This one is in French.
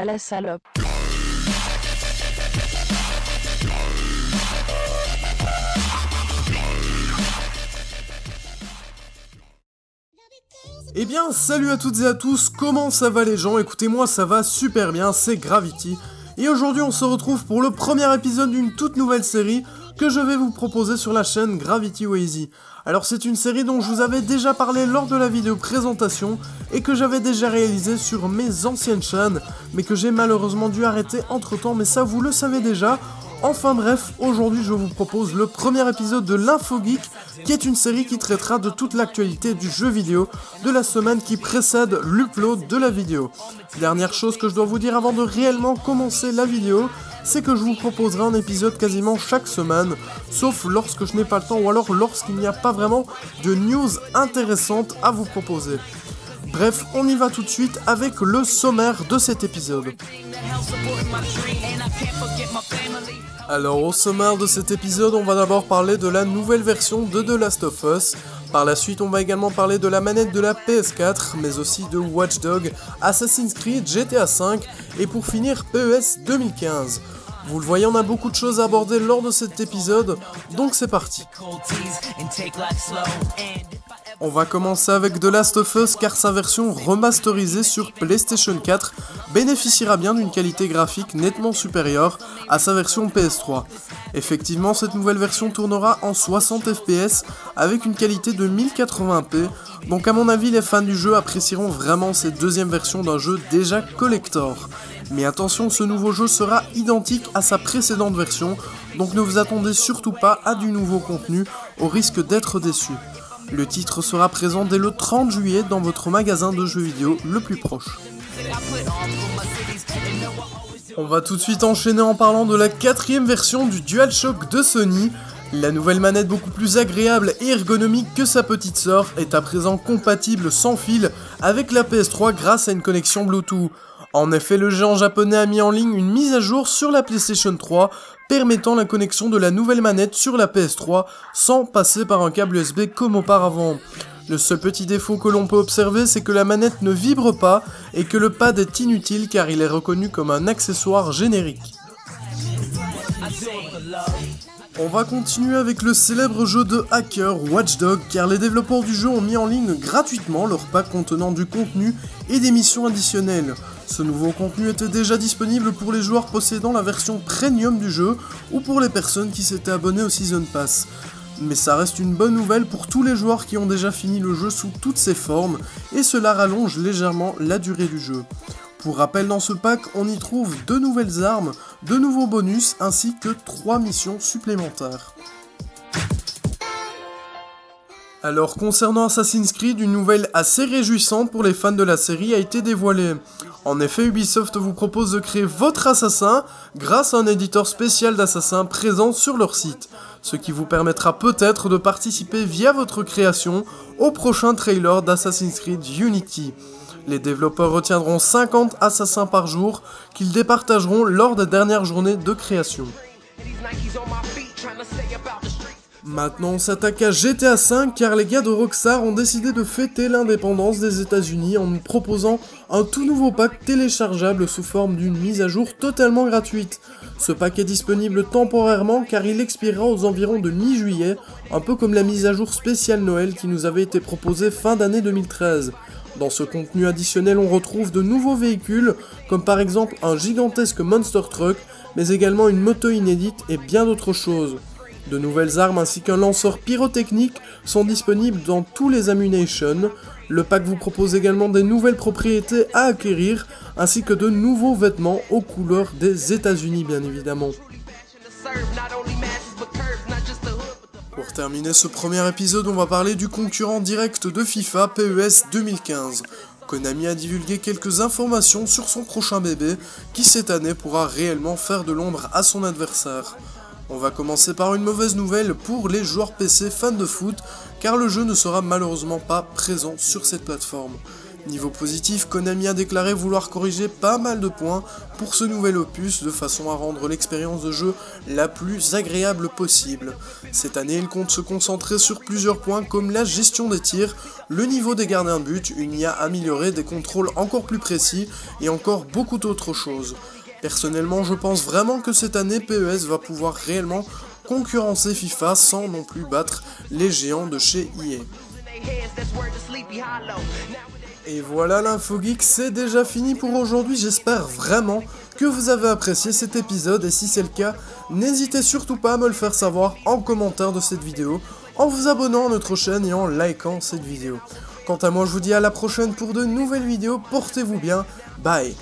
à la salope. Eh bien, salut à toutes et à tous, comment ça va les gens? Écoutez-moi, ça va super bien, c'est Gravity. Et aujourd'hui, on se retrouve pour le premier épisode d'une toute nouvelle série que je vais vous proposer sur la chaîne Gravity Wazy. Alors c'est une série dont je vous avais déjà parlé lors de la vidéo présentation et que j'avais déjà réalisée sur mes anciennes chaînes, mais que j'ai malheureusement dû arrêter entre temps, mais ça vous le savez déjà. Enfin bref, aujourd'hui je vous propose le premier épisode de l'Infogeek, qui est une série qui traitera de toute l'actualité du jeu vidéo de la semaine qui précède l'upload de la vidéo. Dernière chose que je dois vous dire avant de réellement commencer la vidéo, c'est que je vous proposerai un épisode quasiment chaque semaine, sauf lorsque je n'ai pas le temps ou alors lorsqu'il n'y a pas vraiment de news intéressantes à vous proposer. Bref, on y va tout de suite avec le sommaire de cet épisode. Alors au sommaire de cet épisode, on va d'abord parler de la nouvelle version de The Last of Us. Par la suite, on va également parler de la manette de la PS4, mais aussi de Watch Dogs, Assassin's Creed, GTA V et pour finir PES 2015. Vous le voyez, on a beaucoup de choses à aborder lors de cet épisode, donc c'est parti. On va commencer avec The Last of Us car sa version remasterisée sur PlayStation 4 bénéficiera bien d'une qualité graphique nettement supérieure à sa version PS3. Effectivement, cette nouvelle version tournera en 60 fps avec une qualité de 1080p, donc à mon avis les fans du jeu apprécieront vraiment cette deuxième version d'un jeu déjà collector. Mais attention, ce nouveau jeu sera identique à sa précédente version, donc ne vous attendez surtout pas à du nouveau contenu au risque d'être déçu. Le titre sera présent dès le 30 juillet dans votre magasin de jeux vidéo le plus proche. On va tout de suite enchaîner en parlant de la quatrième version du DualShock de Sony. La nouvelle manette beaucoup plus agréable et ergonomique que sa petite sœur est à présent compatible sans fil avec la PS3 grâce à une connexion Bluetooth. En effet, le géant japonais a mis en ligne une mise à jour sur la PlayStation 3 permettant la connexion de la nouvelle manette sur la PS3 sans passer par un câble USB comme auparavant. Le seul petit défaut que l'on peut observer, c'est que la manette ne vibre pas et que le pad est inutile car il est reconnu comme un accessoire générique. On va continuer avec le célèbre jeu de hacker Watch Dogs car les développeurs du jeu ont mis en ligne gratuitement leur pack contenant du contenu et des missions additionnelles. Ce nouveau contenu était déjà disponible pour les joueurs possédant la version premium du jeu ou pour les personnes qui s'étaient abonnées au Season Pass. Mais ça reste une bonne nouvelle pour tous les joueurs qui ont déjà fini le jeu sous toutes ses formes et cela rallonge légèrement la durée du jeu. Pour rappel, dans ce pack, on y trouve 2 nouvelles armes, 2 nouveaux bonus ainsi que 3 missions supplémentaires. Alors concernant Assassin's Creed, une nouvelle assez réjouissante pour les fans de la série a été dévoilée. En effet, Ubisoft vous propose de créer votre assassin grâce à un éditeur spécial d'assassins présent sur leur site, ce qui vous permettra peut-être de participer via votre création au prochain trailer d'Assassin's Creed Unity. Les développeurs retiendront 50 assassins par jour qu'ils départageront lors des dernières journées de création. Maintenant on s'attaque à GTA V car les gars de Rockstar ont décidé de fêter l'indépendance des États-Unis en nous proposant un tout nouveau pack téléchargeable sous forme d'une mise à jour totalement gratuite. Ce pack est disponible temporairement car il expirera aux environs de mi-juillet, un peu comme la mise à jour spéciale Noël qui nous avait été proposée fin d'année 2013. Dans ce contenu additionnel, on retrouve de nouveaux véhicules, comme par exemple un gigantesque monster truck, mais également une moto inédite et bien d'autres choses. De nouvelles armes ainsi qu'un lanceur pyrotechnique sont disponibles dans tous les Ammunition. Le pack vous propose également des nouvelles propriétés à acquérir, ainsi que de nouveaux vêtements aux couleurs des États-Unis bien évidemment. Pour terminer ce premier épisode, on va parler du concurrent direct de FIFA, PES 2015. Konami a divulgué quelques informations sur son prochain bébé, qui cette année pourra réellement faire de l'ombre à son adversaire. On va commencer par une mauvaise nouvelle pour les joueurs PC fans de foot, car le jeu ne sera malheureusement pas présent sur cette plateforme. Niveau positif, Konami a déclaré vouloir corriger pas mal de points pour ce nouvel opus de façon à rendre l'expérience de jeu la plus agréable possible. Cette année, il compte se concentrer sur plusieurs points comme la gestion des tirs, le niveau des gardiens de but, une IA améliorée, des contrôles encore plus précis et encore beaucoup d'autres choses. Personnellement, je pense vraiment que cette année, PES va pouvoir réellement concurrencer FIFA sans non plus battre les géants de chez EA. Et voilà, l'info geek, c'est déjà fini pour aujourd'hui. J'espère vraiment que vous avez apprécié cet épisode et si c'est le cas, n'hésitez surtout pas à me le faire savoir en commentaire de cette vidéo, en vous abonnant à notre chaîne et en likant cette vidéo. Quant à moi, je vous dis à la prochaine pour de nouvelles vidéos, portez-vous bien, bye.